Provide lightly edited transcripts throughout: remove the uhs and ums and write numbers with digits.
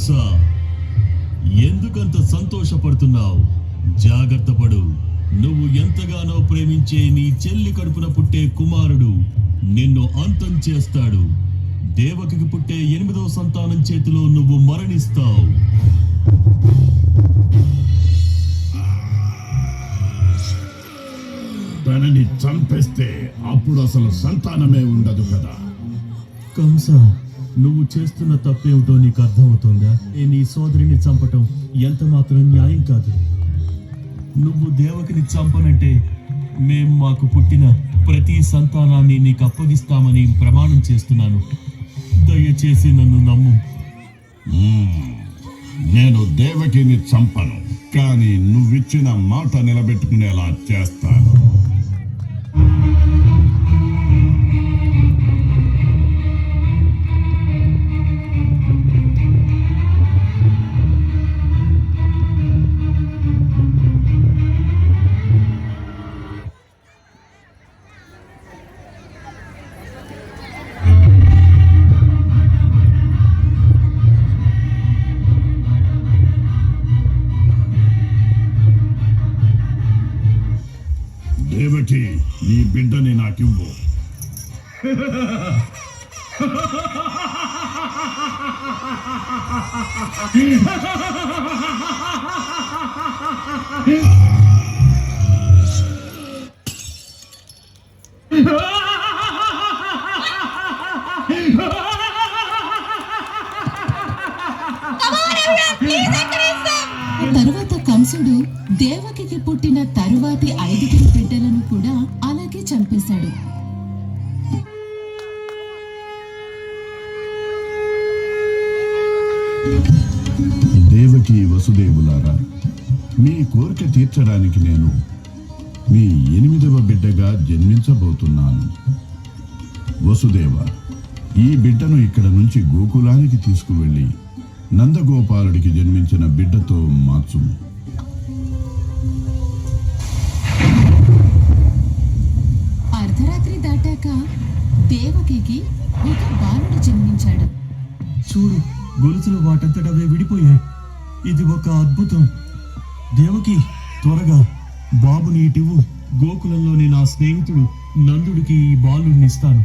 కంస, ఎందుకంత సంతోషపడుతున్నావు? జాగ్రత్త పడు. నువ్వు ఎంతగానో ప్రేమించే నీ చెల్లి కడుపున పుట్టే కుమారుడు నిన్ను అంతం చేస్తాడు. దేవకికి పుట్టే 8వ సంతానం చేతిలో నువ్వు మరణిస్తావు. తనని చంపేస్తే అప్పుడు అసలు సంతానమే ఉండదు కదా. కంస, నువ్వు చేస్తున్న తప్పేమిటో నీకు అర్థమవుతుందా? నీ సోదరిని చంపటం ఎంత మాత్రం న్యాయం కాదు. నువ్వు దేవకిని చంపనంటే మేం మాకు పుట్టిన ప్రతి సంతానాన్ని నీకు అప్పగిస్తామని ప్రమాణం చేస్తున్నాను. దయచేసి నన్ను నమ్ము. నేను దేవకిని చంపను, కానీ నువ్విచ్చిన మాట నిలబెట్టుకునేలా చేస్తాను. దేవకి, నీ బిడ్డని నాకివ్వు. తరువాత కంసుడు దేవకికి పుట్టిన తరువాతి 5 బిడ్డలను కూడా అలాగే చంపేశాడు. దేవకి, వసుదేవులారా, మీ కోరిక తీర్చడానికి నేను మీ 8వ బిడ్డగా జన్మించబోతున్నాను. వసుదేవ, ఈ బిడ్డను ఇక్కడ నుంచి గోకులానికి తీసుకువెళ్ళి నందగోపాలుడికి జన్మించిన బిడ్డతో మార్చుము. అర్ధరాత్రి దాటాక దేవకికి ఒక బాలుడు జన్మించాడు. చూడు, గొలుసులు వాటంతటవే విడిపోయాయి. ఇది ఒక అద్భుతం. దేవకి, త్వరగా బాబుని ఇటివు. గోకులంలోని నా స్నేహితుడు నందుడికి ఈ బాలుడిని ఇస్తాను.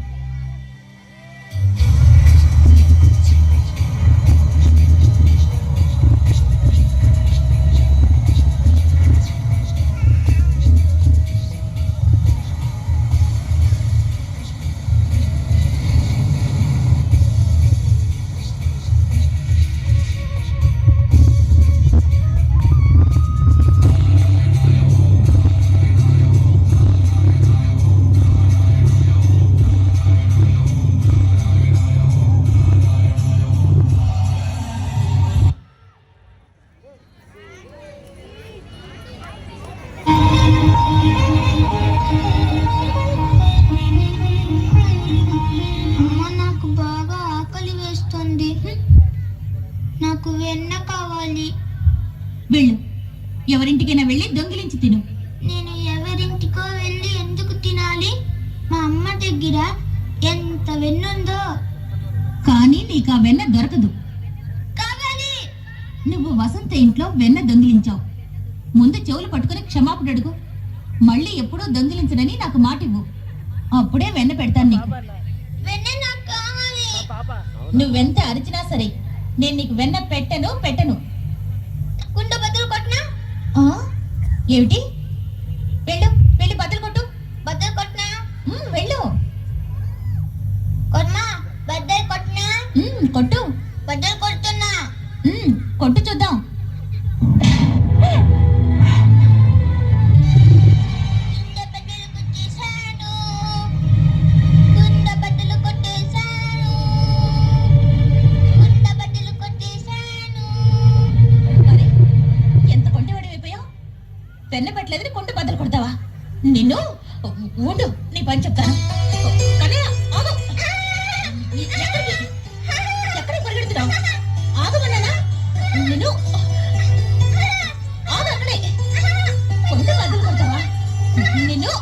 నాకు వెన్న కావాలి. వెళ్ళు, ఎవరింటికైనా వెళ్ళి దొంగిలించి తిను. నేను ఎవరింటికో వెళ్ళి ఎందుకు తినాలి? మా అమ్మ దగ్గర ఎంత వెన్నుందో. కానీ నీకు ఆ వెన్న దొరకదు. కావాలి. నువ్వు వసంత ఇంట్లో వెన్న దొంగిలించావు. ముందు చెవులు పట్టుకుని క్షమాపణ అడుగు. మళ్ళీ ఎప్పుడూ దొంగిలించనని నాకు మాట ఇవ్వు. అప్పుడే వెన్న పెడతాను నీకు. వెన్న నాకు కావాలి. నువ్వెంత అరిచినా సరే నేను నీకు వెన్న పెట్టను. కుండ బద్దలు కొట్టినా? ఏమిటి? వెళ్ళు, వెళ్ళి బద్దలు కొట్టు. బద్దలు కొట్టినా? వెళ్ళు. కొట్టినా? బద్దలు కొట్టినా? కొట్టు. బద్దలు కొడుతున్నా. కొట్టు చూద్దాం. పెన్న పెట్టలేదని కొంట బద్దలు కొడతావా? నిన్ను ఉండు, నీ పని చెప్తాను. ఎక్కడికి పరిగెడుతున్నావు? ఆగమన్నానా? నిన్ను ఆగు, అక్కడే కొంట బద్దలు కొడతావా? నిన్ను